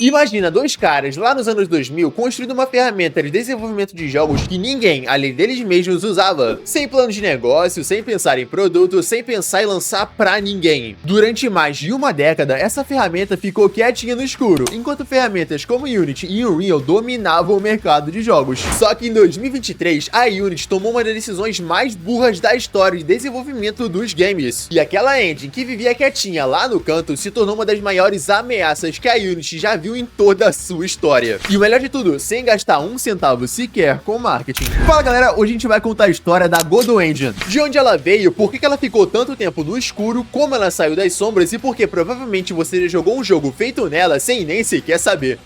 Imagina dois caras lá nos anos 2000 construindo uma ferramenta de desenvolvimento de jogos que ninguém, além deles mesmos, usava. Sem plano de negócio, sem pensar em produto, sem pensar em lançar pra ninguém. Durante mais de uma década, essa ferramenta ficou quietinha no escuro, enquanto ferramentas como Unity e Unreal dominavam o mercado de jogos. Só que em 2023, a Unity tomou uma das decisões mais burras da história de desenvolvimento dos games. E aquela engine que vivia quietinha lá no canto se tornou uma das maiores ameaças que a Unity já viu em toda a sua história. E o melhor de tudo, sem gastar um centavo sequer com marketing. Fala galera, hoje a gente vai contar a história da Godot Engine. De onde ela veio, por que ela ficou tanto tempo no escuro, como ela saiu das sombras e por que provavelmente você já jogou um jogo feito nela sem nem sequer saber.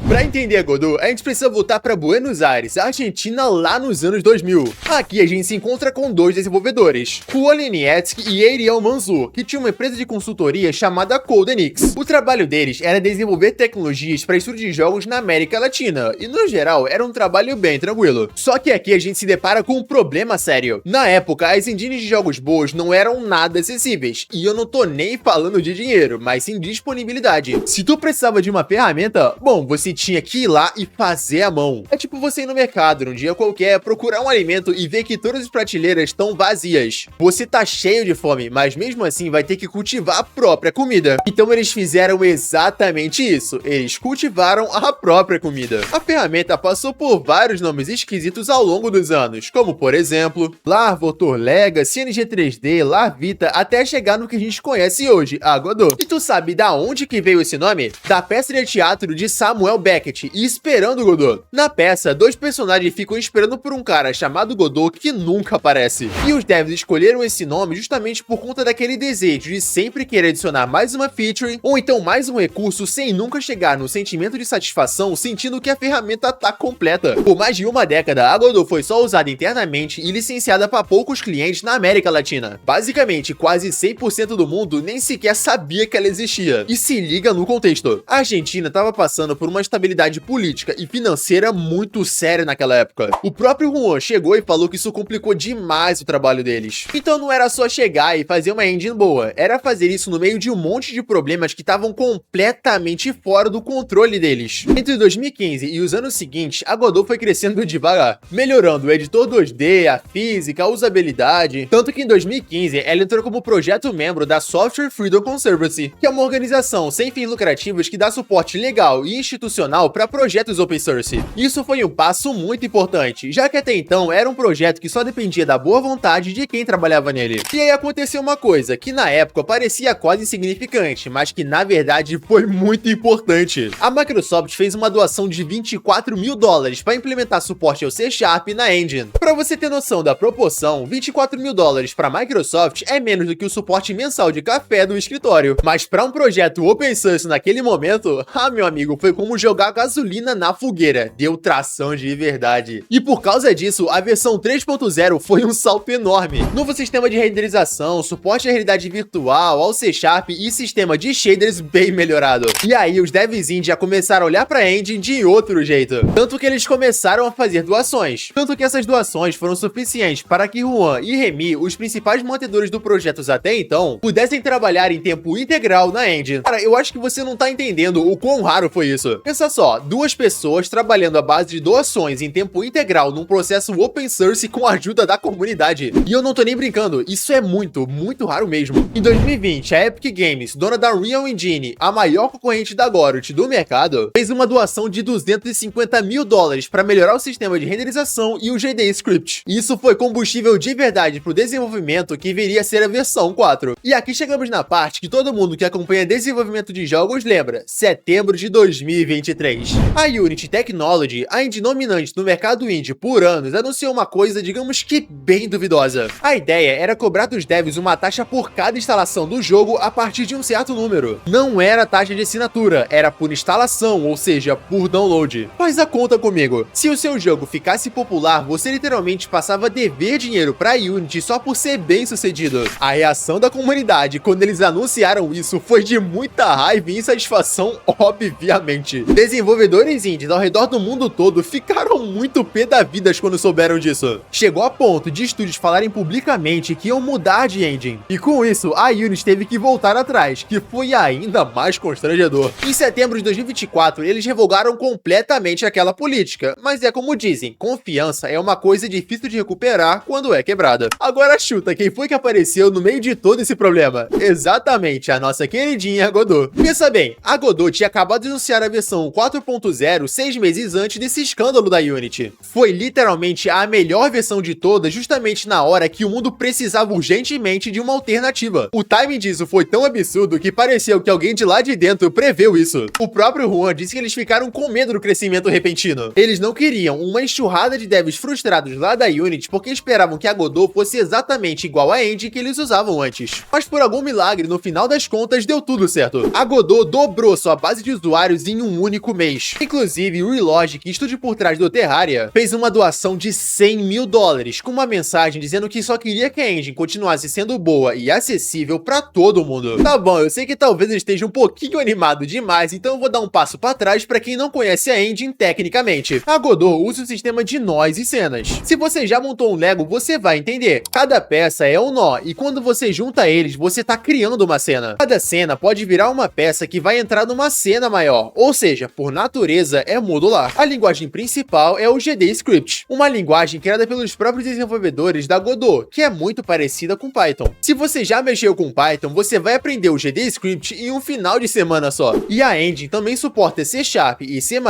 Pra entender a Godot, a gente precisa voltar pra Buenos Aires, Argentina, lá nos anos 2000. Aqui a gente se encontra com dois desenvolvedores, Juan Linietsky e Ariel Manzur, que tinham uma empresa de consultoria chamada Codenix. O trabalho deles era desenvolver tecnologias para estudo de jogos na América Latina, e no geral era um trabalho bem tranquilo. Só que aqui a gente se depara com um problema sério. Na época, as engines de jogos boas não eram nada acessíveis, e eu não tô nem falando de dinheiro, mas sim disponibilidade. Se tu precisava de uma ferramenta, bom, você tinha que ir lá e fazer à mão. É tipo você ir no mercado num dia qualquer, procurar um alimento e ver que todas as prateleiras estão vazias. Você tá cheio de fome, mas mesmo assim vai ter que cultivar a própria comida. Então eles fizeram exatamente isso. Eles cultivaram a própria comida. A ferramenta passou por vários nomes esquisitos ao longo dos anos, como por exemplo, Larvotor Legacy, CNG 3D, Larvita, até chegar no que a gente conhece hoje, a Godot. E tu sabe da onde que veio esse nome? Da peça de teatro de Samuel Beckett e Esperando Godot. Na peça, dois personagens ficam esperando por um cara chamado Godot que nunca aparece. E os devs escolheram esse nome justamente por conta daquele desejo de sempre querer adicionar mais uma feature ou então mais um recurso sem nunca chegar no sentimento de satisfação sentindo que a ferramenta tá completa. Por mais de uma década, a Godot foi só usada internamente e licenciada para poucos clientes na América Latina. Basicamente, quase 100% do mundo nem sequer sabia que ela existia. E se liga no contexto. A Argentina estava passando por uma estabilidade política e financeira muito séria naquela época. O próprio Juan chegou e falou que isso complicou demais o trabalho deles. Então não era só chegar e fazer uma engine boa, era fazer isso no meio de um monte de problemas que estavam completamente fora do controle deles. Entre 2015 e os anos seguintes, a Godot foi crescendo devagar, melhorando o editor 2D, a física, a usabilidade, tanto que em 2015 ela entrou como projeto membro da Software Freedom Conservancy, que é uma organização sem fins lucrativos que dá suporte legal e institucional para projetos open source. Isso foi um passo muito importante, já que até então era um projeto que só dependia da boa vontade de quem trabalhava nele. E aí aconteceu uma coisa que na época parecia quase insignificante, mas que na verdade foi muito importante. A Microsoft fez uma doação de $24 mil para implementar suporte ao C# na engine. Para você ter noção da proporção, $24 mil para a Microsoft é menos do que o suporte mensal de café do escritório. Mas para um projeto open source naquele momento, meu amigo, foi como jogar gasolina na fogueira, deu tração de verdade. E por causa disso, a versão 3.0 foi um salto enorme. Novo sistema de renderização, suporte à realidade virtual, ao C# e sistema de shaders bem melhorado. E aí os devs indie já começaram a olhar pra engine de outro jeito. Tanto que eles começaram a fazer doações. Tanto que essas doações foram suficientes para que Juan e Remy, os principais mantedores do projeto até então, pudessem trabalhar em tempo integral na engine. Cara, eu acho que você não tá entendendo o quão raro foi isso. Pensa só, duas pessoas trabalhando à base de doações em tempo integral num processo open source com a ajuda da comunidade. E eu não tô nem brincando, isso é muito, muito raro mesmo. Em 2020, a Epic Games, dona da Unreal Engine, a maior concorrente da Godot do mercado, fez uma doação de $250 mil para melhorar o sistema de renderização e o GD Script. Isso foi combustível de verdade pro desenvolvimento que viria a ser a versão 4. E aqui chegamos na parte que todo mundo que acompanha desenvolvimento de jogos lembra, setembro de 2023. A Unity Technology, a engine dominante no mercado indie por anos, anunciou uma coisa, digamos que bem duvidosa. A ideia era cobrar dos devs uma taxa por cada instalação do jogo a partir de um certo número. Não era taxa de assinatura, era por instalação, ou seja, por download. Faz a conta comigo. Se o seu jogo ficasse popular, você literalmente passava a dever dinheiro pra Unity só por ser bem sucedido. A reação da comunidade quando eles anunciaram isso foi de muita raiva e insatisfação, obviamente. Desenvolvedores indies ao redor do mundo todo ficaram muito pé da vida quando souberam disso. Chegou a ponto de estúdios falarem publicamente que iam mudar de engine. E com isso, a Unity teve que voltar atrás, que foi ainda mais constrangedor. Em setembro de 2024, eles revogaram completamente aquela política, mas é como dizem, confiança é uma coisa difícil de recuperar quando é quebrada. Agora chuta quem foi que apareceu no meio de todo esse problema? Exatamente, a nossa queridinha Godot. Pensa bem, a Godot tinha acabado de anunciar a versão 4.0 6 meses antes desse escândalo da Unity. Foi literalmente a melhor versão de todas, justamente na hora que o mundo precisava urgentemente de uma alternativa. O timing disso foi tão absurdo que pareceu que alguém de lá de dentro preveu isso. O próprio Juan disse que eles ficaram com medo do crescimento repentino. Eles não queriam uma enxurrada de devs frustrados lá da Unity porque esperavam que a Godot fosse exatamente igual à engine que eles usavam antes. Mas por algum milagre, no final das contas, deu tudo certo. A Godot dobrou sua base de usuários em um único mês. Inclusive, o Relogic, estúdio por trás do Terraria, fez uma doação de $100 mil, com uma mensagem dizendo que só queria que a engine continuasse sendo boa e acessível pra todo mundo. Tá bom, eu sei que talvez eu esteja um pouquinho animado demais, então eu vou dar um passo pra trás pra quem não conhece a engine tecnicamente. A Godot usa o sistema de nós e cenas. Se você já montou um Lego, você vai entender. Cada peça é um nó, e quando você junta eles, você tá criando uma cena. Cada cena pode virar uma peça que vai entrar numa cena maior, ou seja, por natureza é modular. A linguagem principal é o GDScript, uma linguagem criada pelos próprios desenvolvedores da Godot, que é muito parecida com Python. Se você já mexeu com Python, você vai aprender o GDScript em um final de semana só. E a engine também suporta C# e C++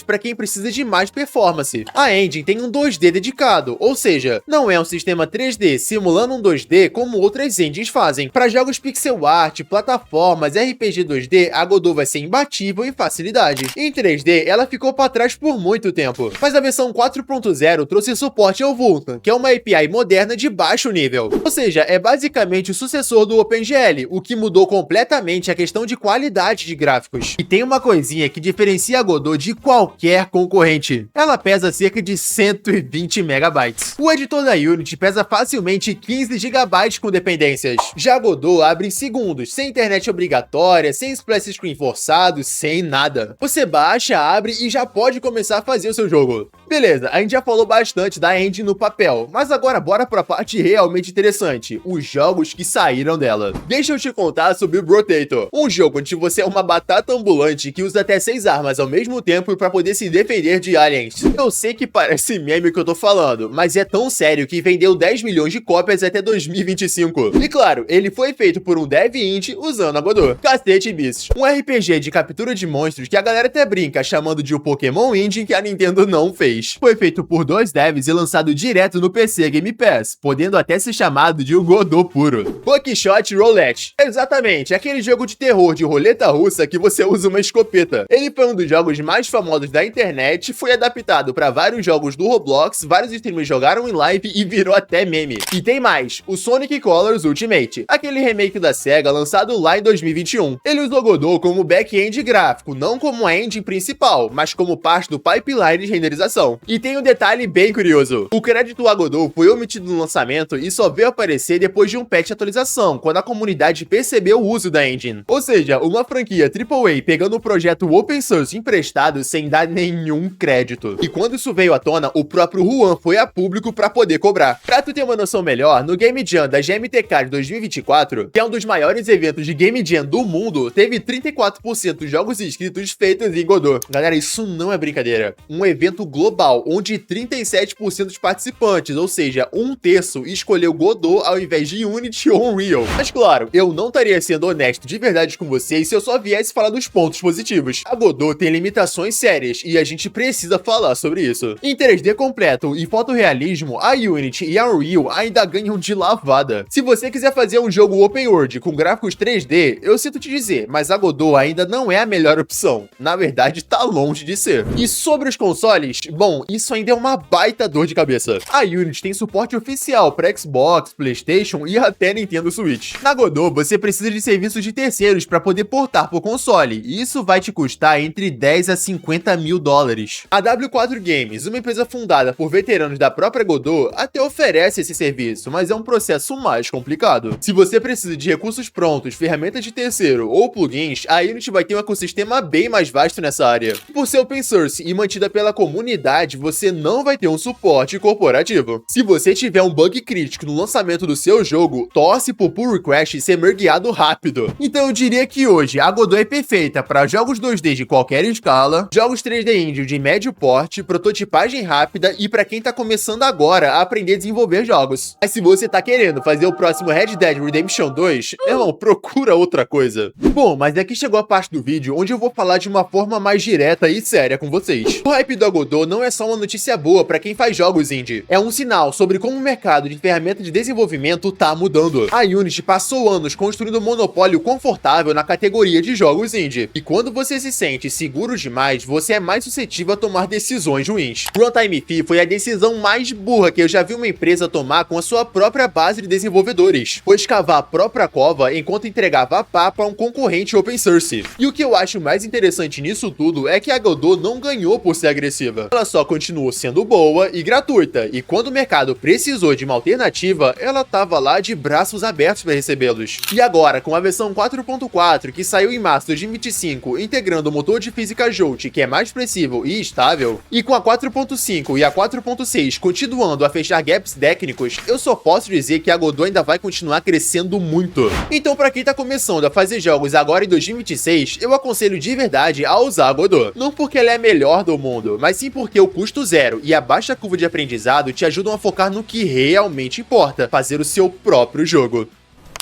para quem precisa de mais performance. A engine tem um 2D dedicado, ou seja, não é um sistema 3D simulando um 2D como outras engines fazem. Para jogos pixel art, plataformas, RPG 2D, a Godot vai ser imbatível em facilidade. Em 3D, ela ficou para trás por muito tempo, mas a versão 4.0 trouxe suporte ao Vulkan, que é uma API moderna de baixo nível. Ou seja, é basicamente o sucessor do OpenGL, o que mudou completamente a questão de qualidade de gráficos. E tem uma coisinha que diferencia a Godot de qualquer concorrente. Ela pesa cerca de 120 megabytes. O editor da Unity pesa facilmente 15 gigabytes com dependências. Já a Godot abre em segundos, sem internet obrigatória, sem splash screen forçado, sem nada. Você baixa, abre e já pode começar a fazer o seu jogo. Beleza, a gente já falou bastante da engine no papel, mas agora bora pra parte realmente interessante, os jogos que saíram dela. Deixa eu te contar sobre o Brotator, um jogo onde você é uma batata ambulante que usa até 6 armas ao mesmo tempo para poder se defender de aliens. Eu sei que parece meme o que eu tô falando, mas é tão sério que vendeu 10 milhões de cópias até 2025. E claro, ele foi feito por um dev indie usando a Godot. Cacete Beasts, um RPG de captura de monstros que a galera até brinca chamando de o Pokémon Indie que a Nintendo não fez. Foi feito por 2 devs e lançado direto no PC Game Pass, podendo até ser chamado de o Godot puro. Buckshot Roulette. Exatamente, aquele jogo de terror de roleta russa que você usa uma escopeta. Ele foi um dos jogos mais famosos da internet, foi adaptado para vários jogos do Roblox, vários streamers jogaram em live e virou até meme. E tem mais, o Sonic Colors Ultimate, aquele remake da SEGA lançado lá em 2021. Ele usou Godot como back-end gráfico, não como a engine principal, mas como parte do pipeline de renderização. E tem um detalhe bem curioso, o crédito a Godot foi omitido no lançamento e só veio aparecer depois de um patch atualização, quando a comunidade percebeu o uso da engine. Ou seja, uma franquia AAA pegando um projeto open source emprestado sem dar nenhum crédito. E quando isso veio à tona, o próprio Juan foi a público para poder cobrar. Pra tu ter uma noção melhor, no Game Jam da GMTK de 2024, que é um dos maiores eventos de Game Jam do mundo, teve 34% dos jogos inscritos feitos em Godot. Galera, isso não é brincadeira. Um evento global, onde 37% dos participantes, ou seja, 1/3, escolheu Godot ao invés de Unity ou Unreal. Mas claro, eu não estaria sendo honesto de verdade com vocês se eu só viesse falar dos pontos positivos. A Godot tem limitações sérias e a gente precisa falar sobre isso. Em 3D completo e fotorrealismo, a Unity e a Unreal ainda ganham de lavada. Se você quiser fazer um jogo open world com gráficos 3D, eu sinto te dizer, mas a Godot ainda não é a melhor opção. Na verdade, tá longe de ser. E sobre os consoles, bom, isso ainda é uma baita dor de cabeça. A Unity tem suporte oficial para Xbox, PlayStation e até Nintendo Switch. Na Godot, você precisa de serviços de terceiros para poder portar pro console, e isso vai te custar entre 10 a 50 mil dólares. A W4 Games, uma empresa fundada por veteranos da própria Godot, até oferece esse serviço, mas é um processo mais complicado. Se você precisa de recursos prontos, ferramentas de terceiro ou plugins, a Unity vai ter um ecossistema bem mais vasto nessa área. Por ser open source e mantida pela comunidade, você não vai ter um suporte corporativo. Se você tiver um bug crítico no lançamento do seu jogo, torce por pull request ser mergueado rápido. Então eu diria que hoje a Godot é perfeita para jogos 2D de qualquer escala, jogos 3D indie de médio porte, prototipagem rápida e para quem tá começando agora a aprender a desenvolver jogos. Mas se você tá querendo fazer o próximo Red Dead Redemption 2, irmão, procura outra coisa. Bom, mas aqui chegou a parte do vídeo onde eu vou falar de uma forma mais direta e séria com vocês. O hype da Godot não é só uma notícia boa para quem faz jogos indie, é um sinal sobre como o mercado de ferramentas de desenvolvimento tá mudando. A Unity passou anos construindo um monopólio confortável na categoria de jogos indie, e quando você se sente seguro demais, você é mais suscetível a tomar decisões ruins. Runtime Fee foi a decisão mais burra que eu já vi uma empresa tomar com a sua própria base de desenvolvedores, pois cavar a própria cova enquanto entregava a papa a um concorrente open source. E o que eu acho mais interessante nisso tudo é que a Godot não ganhou por ser agressiva, ela só continuou sendo boa e gratuita, e quando o mercado precisou de uma alternativa, ela tava lá de braços abertos para recebê-los. E agora, com a versão 4.4 que saiu em março de 2025, integrando o motor de física Jolt, que é mais expressivo e estável, e com a 4.5 e a 4.6 continuando a fechar gaps técnicos, eu só posso dizer que a Godot ainda vai continuar crescendo muito. Então, para quem tá começando a fazer jogos agora em 2026, eu aconselho de verdade a usar a Godot. Não porque ela é a melhor do mundo, mas sim porque o custo zero e a baixa curva de aprendizado te ajudam a focar no que realmente importa, fazer o seu próprio jogo.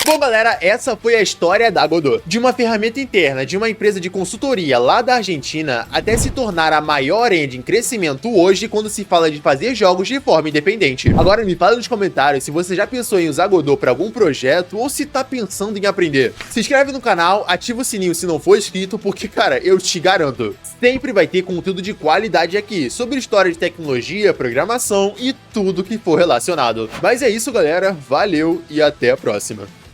Bom, galera, essa foi a história da Godot. De uma ferramenta interna de uma empresa de consultoria lá da Argentina até se tornar a maior engine em crescimento hoje quando se fala de fazer jogos de forma independente. Agora me fala nos comentários se você já pensou em usar Godot para algum projeto ou se tá pensando em aprender. Se inscreve no canal, ativa o sininho se não for inscrito, porque, cara, eu te garanto, sempre vai ter conteúdo de qualidade aqui, sobre história de tecnologia, programação e tudo que for relacionado. Mas é isso, galera, valeu e até a próxima.